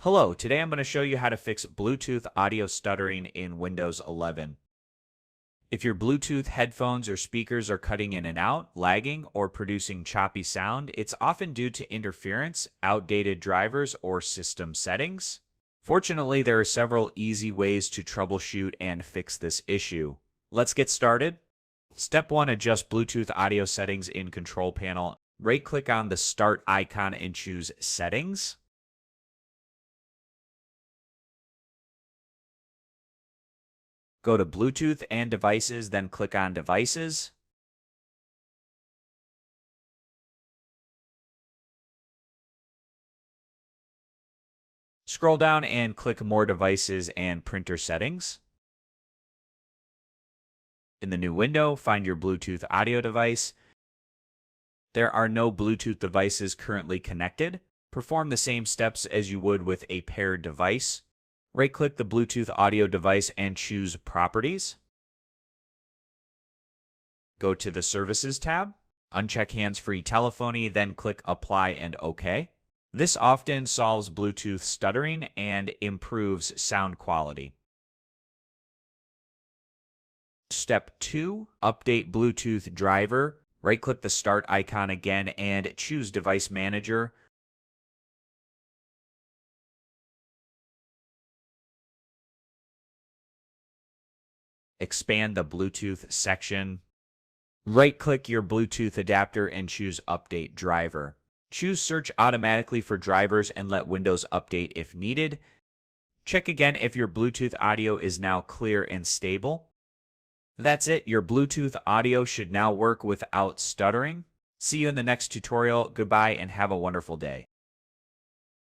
Hello, today I'm going to show you how to fix Bluetooth audio stuttering in Windows 11. If your Bluetooth headphones or speakers are cutting in and out, lagging, or producing choppy sound, it's often due to interference, outdated drivers, or system settings. Fortunately, there are several easy ways to troubleshoot and fix this issue. Let's get started. Step 1. Adjust Bluetooth audio settings in Control Panel. Right-click on the Start icon and choose Settings. Go to Bluetooth and Devices, then click on Devices. Scroll down and click More Devices and Printer Settings. In the new window, find your Bluetooth audio device. There are no Bluetooth devices currently connected. Perform the same steps as you would with a paired device. Right-click the Bluetooth audio device and choose Properties. Go to the Services tab, uncheck hands-free telephony, then click Apply and OK. This often solves Bluetooth stuttering and improves sound quality. Step 2. Update Bluetooth driver. Right-click the Start icon again and choose Device Manager. Expand the Bluetooth section. Right-click your Bluetooth adapter and choose Update Driver. Choose Search automatically for drivers and let Windows update if needed. Check again if your Bluetooth audio is now clear and stable. That's it. Your Bluetooth audio should now work without stuttering. See you in the next tutorial. Goodbye and have a wonderful day.